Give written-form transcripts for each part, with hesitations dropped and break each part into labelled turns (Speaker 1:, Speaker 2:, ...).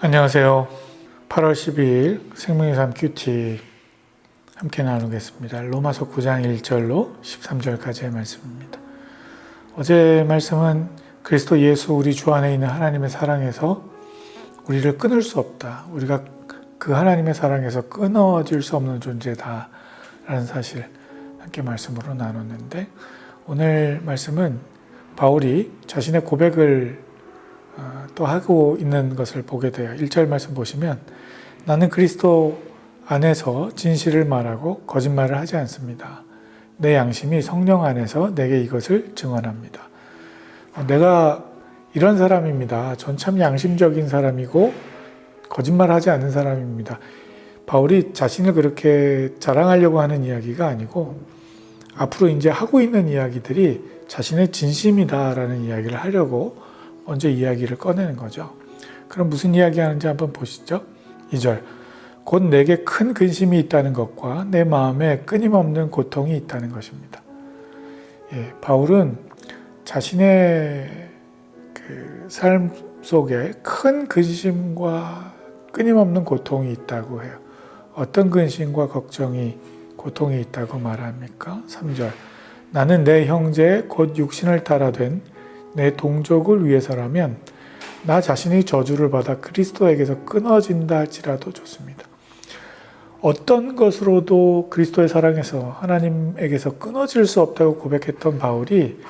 Speaker 1: 안녕하세요. 8월 12일 생명의 삶 큐티 함께 나누겠습니다. 로마서 9장 1절로 13절까지의 말씀입니다. 어제 말씀은 그리스도 예수 우리 주 안에 있는 하나님의 사랑에서 우리를 끊을 수 없다. 우리가 그 하나님의 사랑에서 끊어질 수 없는 존재다 라는 사실 함께 말씀으로 나눴는데, 오늘 말씀은 바울이 자신의 고백을 또 하고 있는 것을 보게 돼요. 1절 말씀 보시면, 나는 그리스도 안에서 진실을 말하고 거짓말을 하지 않습니다. 내 양심이 성령 안에서 내게 이것을 증언합니다. 내가 이런 사람입니다. 전 참 양심적인 사람이고 거짓말하지 않는 사람입니다. 바울이 자신을 그렇게 자랑하려고 하는 이야기가 아니고, 앞으로 이제 하고 있는 이야기들이 자신의 진심이다라는 이야기를 하려고 먼저 이야기를 꺼내는 거죠. 그럼 무슨 이야기 하는지 한번 보시죠. 2절, 곧 내게 큰 근심이 있다는 것과 내 마음에 끊임없는 고통이 있다는 것입니다. 바울은 자신의 그 삶 속에 큰 근심과 끊임없는 고통이 있다고 해요. 어떤 근심과 걱정이, 고통이 있다고 말합니까? 3절, 나는 내 형제 곧 육신을 따라 된 내 동족을 위해서라면 나 자신이 저주를 받아 그리스도에게서 끊어진다 할지라도 좋습니다. 어떤 것으로도 그리스도의 사랑에서 하나님에게서 끊어질 수 없다고 고백했던 바울이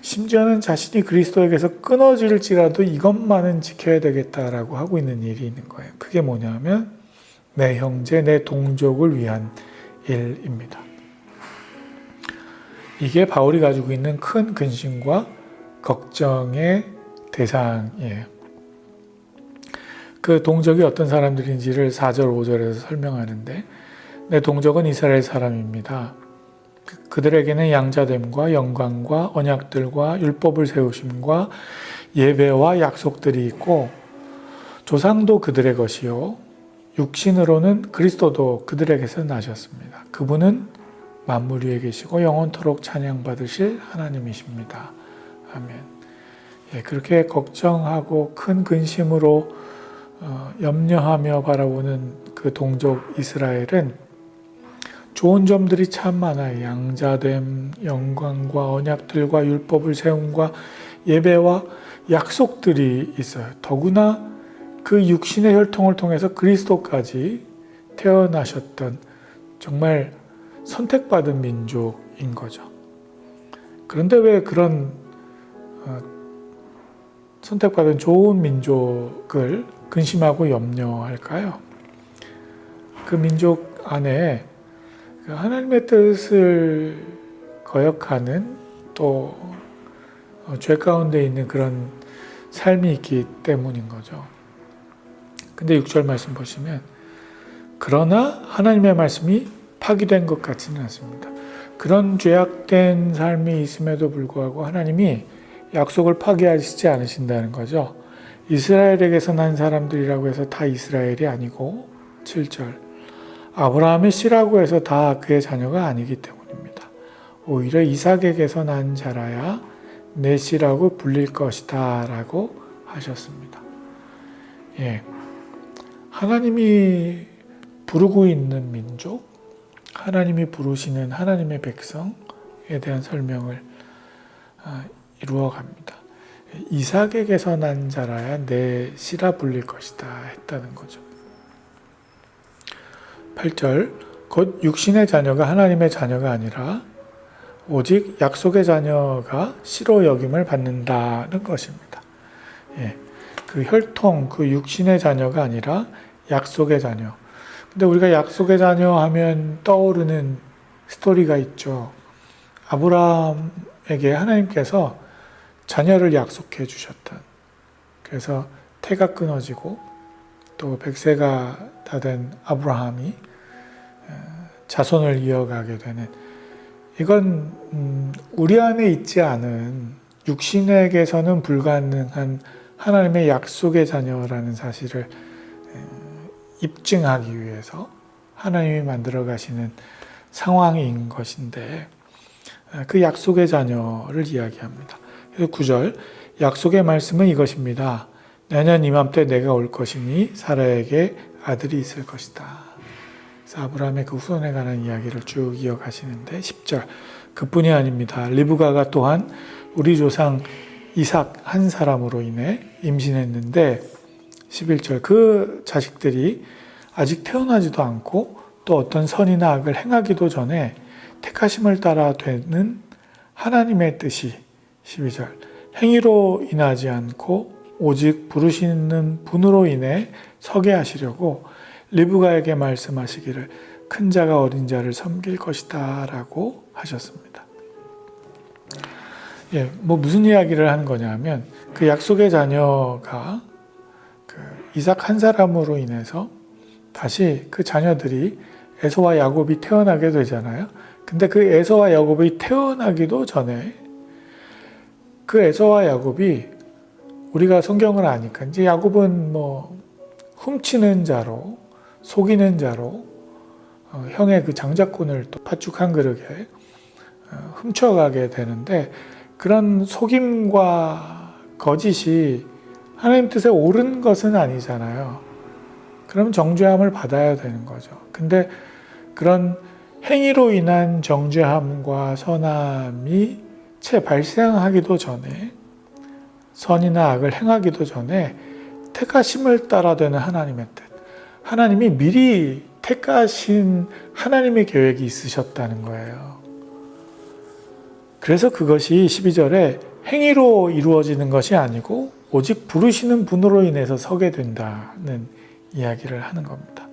Speaker 1: 심지어는 자신이 그리스도에게서 끊어질지라도 이것만은 지켜야 되겠다라고 하고 있는 일이 있는 거예요. 그게 뭐냐면 내 형제, 내 동족을 위한 일입니다. 이게 바울이 가지고 있는 큰 근심과 걱정의 대상이에요. 그 동족이 어떤 사람들인지를 4절, 5절에서 설명하는데, 내 동족은 이스라엘 사람입니다. 그들에게는 양자됨과 영광과 언약들과 율법을 세우심과 예배와 약속들이 있고, 조상도 그들의 것이요 육신으로는 그리스도도 그들에게서 나셨습니다. 그분은 만물 위에 계시고 영원토록 찬양받으실 하나님이십니다. 아멘. 그렇게 걱정하고 큰 근심으로 염려하며 바라보는 그 동족 이스라엘은 좋은 점들이 참 많아요. 양자됨, 영광과 언약들과 율법을 세움과 예배와 약속들이 있어요. 더구나 그 육신의 혈통을 통해서 그리스도까지 태어나셨던 정말 선택받은 민족인 거죠. 그런데 왜 그런 선택받은 좋은 민족을 근심하고 염려할까요? 그 민족 안에 하나님의 뜻을 거역하는 또 죄 가운데 있는 그런 삶이 있기 때문인 거죠. 근데 6절 말씀 보시면, 그러나 하나님의 말씀이 파기된 것 같지는 않습니다. 그런 죄악된 삶이 있음에도 불구하고 하나님이 약속을 파기하시지 않으신다는 거죠. 이스라엘에게서 난 사람들이라고 해서 다 이스라엘이 아니고, 7절, 아브라함의 씨라고 해서 다 그의 자녀가 아니기 때문입니다. 오히려 이삭에게서 난 자라야 내 씨라고 불릴 것이다 라고 하셨습니다. 하나님이 부르고 있는 민족, 하나님이 부르시는 하나님의 백성에 대한 설명을 이루어갑니다. 이삭에게서 난 자라야 내 씨라 불릴 것이다 했다는 거죠. 8절, 곧 육신의 자녀가 하나님의 자녀가 아니라 오직 약속의 자녀가 씨로 여김을 받는다는 것입니다. 그 혈통, 그 육신의 자녀가 아니라 약속의 자녀. 근데 우리가 약속의 자녀 하면 떠오르는 스토리가 있죠. 아브라함에게 하나님께서 자녀를 약속해 주셨던, 그래서 태가 끊어지고 또 100세가 다 된 아브라함이 자손을 이어가게 되는, 이건 우리 안에 있지 않은, 육신에게서는 불가능한 하나님의 약속의 자녀라는 사실을 입증하기 위해서 하나님이 만들어 가시는 상황인 것인데, 그 약속의 자녀를 이야기합니다. 9절, 약속의 말씀은 이것입니다. 내년 이맘때 내가 올 것이니 사라에게 아들이 있을 것이다. 그래서 아브라함의 그 후손에 관한 이야기를 쭉 이어가시는데 10절 그뿐이 아닙니다. 리브가가 또한 우리 조상 이삭 한 사람으로 인해 임신했는데 11절 그 자식들이 아직 태어나지도 않고 또 어떤 선이나 악을 행하기도 전에 택하심을 따라 되는 하나님의 뜻이 12절 행위로 인하지 않고 오직 부르시는 분으로 인해 서게 하시려고 리브가에게 말씀하시기를 큰 자가 어린 자를 섬길 것이다 라고 하셨습니다. 무슨 이야기를 하는 거냐 하면 그 약속의 자녀가 그 이삭 한 사람으로 인해서 다시 그 자녀들이 에서와 야곱이 태어나게 되잖아요. 근데 그 에서와 야곱이 태어나기도 전에 그 에서와 야곱이 우리가 성경을 아니까 이제 야곱은 훔치는 자로 속이는 자로 형의 그 장자권을 또 팥죽 한 그릇에 훔쳐가게 되는데 그런 속임과 거짓이 하나님 뜻에 옳은 것은 아니잖아요. 그럼 정죄함을 받아야 되는 거죠. 근데 그런 행위로 인한 정죄함과 선함이 채 발생하기도 전에 선이나 악을 행하기도 전에 택하심을 따라 되는 하나님의 뜻, 하나님이 미리 택하신 하나님의 계획이 있으셨다는 거예요. 그래서 그것이 12절에 행위로 이루어지는 것이 아니고 오직 부르시는 분으로 인해서 서게 된다는 이야기를 하는 겁니다.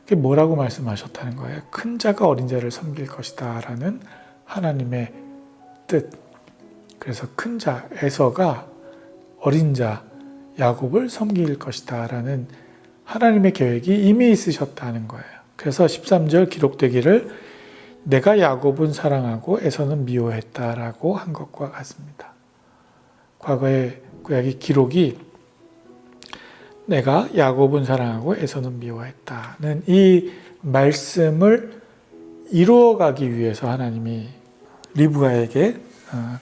Speaker 1: 그게 뭐라고 말씀하셨다는 거예요? 큰 자가 어린 자를 섬길 것이다 라는 하나님의 뜻. 그래서 큰 자, 에서가 어린 자, 야곱을 섬길 것이다 라는 하나님의 계획이 이미 있으셨다는 거예요. 그래서 13절 기록되기를 내가 야곱은 사랑하고 에서는 미워했다라고 한 것과 같습니다. 과거의 구약의 기록이 내가 야곱은 사랑하고 에서는 미워했다는 이 말씀을 이루어가기 위해서 하나님이 리브가에게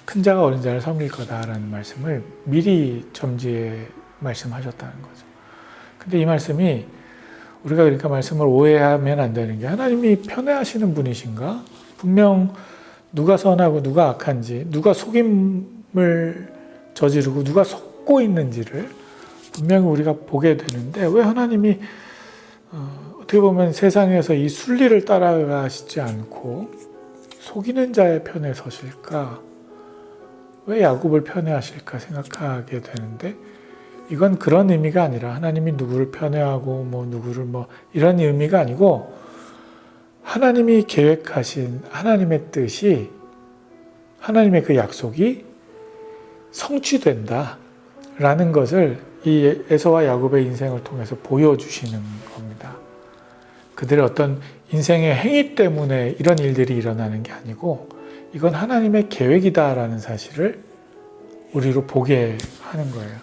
Speaker 1: 큰 자가 어린 자를 섬길 거다라는 말씀을 미리 점지해 말씀하셨다는 거죠. 근데 이 말씀이 우리가 그러니까 말씀을 오해하면 안 되는 게 하나님이 편애하시는 분이신가? 분명 누가 선하고 누가 악한지, 누가 속임을 저지르고 누가 속고 있는지를 분명히 우리가 보게 되는데 왜 하나님이 어떻게 보면 세상에서 이 순리를 따라가시지 않고 속이는 자의 편에 서실까? 왜 야곱을 편애하실까 생각하게 되는데 이건 그런 의미가 아니라 하나님이 누구를 편애하고 누구를 이런 의미가 아니고 하나님이 계획하신 하나님의 뜻이 하나님의 그 약속이 성취된다라는 것을 이 에서와 야곱의 인생을 통해서 보여주시는 겁니다. 그들의 어떤 인생의 행위 때문에 이런 일들이 일어나는 게 아니고 이건 하나님의 계획이다라는 사실을 우리로 보게 하는 거예요.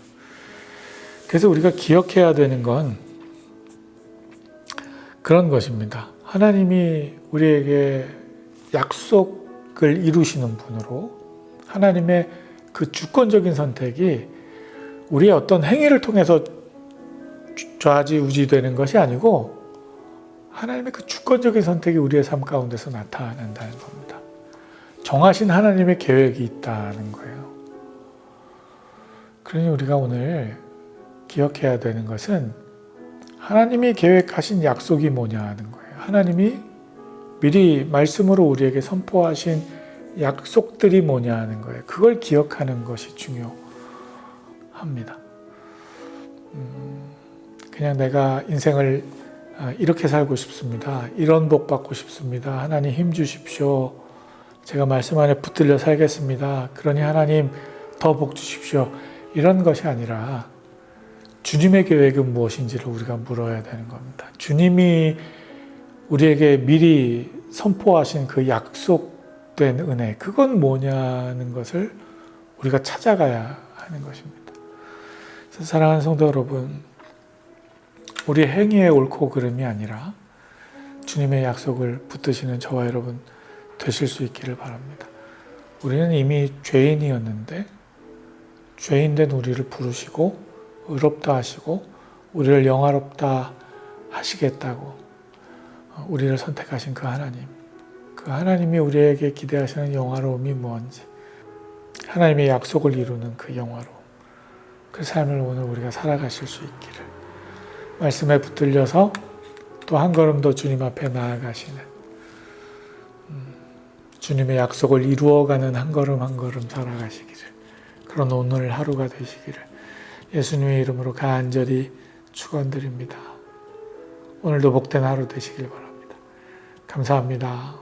Speaker 1: 그래서 우리가 기억해야 되는 건 그런 것입니다. 하나님이 우리에게 약속을 이루시는 분으로 하나님의 그 주권적인 선택이 우리의 어떤 행위를 통해서 좌지우지되는 것이 아니고 하나님의 그 주권적인 선택이 우리의 삶 가운데서 나타난다는 겁니다. 정하신 하나님의 계획이 있다는 거예요. 그러니 우리가 오늘 기억해야 되는 것은 하나님이 계획하신 약속이 뭐냐는 거예요. 하나님이 미리 말씀으로 우리에게 선포하신 약속들이 뭐냐는 거예요. 그걸 기억하는 것이 중요합니다. 그냥 내가 인생을 이렇게 살고 싶습니다. 이런 복 받고 싶습니다. 하나님 힘 주십시오. 제가 말씀 안에 붙들려 살겠습니다. 그러니 하나님 더 복 주십시오. 이런 것이 아니라 주님의 계획은 무엇인지를 우리가 물어야 되는 겁니다. 주님이 우리에게 미리 선포하신 그 약속된 은혜, 그건 뭐냐는 것을 우리가 찾아가야 하는 것입니다. 그래서 사랑하는 성도 여러분, 우리의 행위의 옳고 그름이 아니라 주님의 약속을 붙드시는 저와 여러분 되실 수 있기를 바랍니다. 우리는 이미 죄인이었는데 죄인된 우리를 부르시고 의롭다 하시고 우리를 영화롭다 하시겠다고 우리를 선택하신 그 하나님, 그 하나님이 우리에게 기대하시는 영화로움이 뭔지, 하나님의 약속을 이루는 그 영화로움, 그 삶을 오늘 우리가 살아가실 수 있기를, 말씀에 붙들려서 또 한 걸음 더 주님 앞에 나아가시는, 주님의 약속을 이루어가는 한 걸음 한 걸음 살아가시기를, 그런 오늘 하루가 되시기를 예수님의 이름으로 간절히 축원드립니다. 오늘도 복된 하루 되시길 바랍니다. 감사합니다.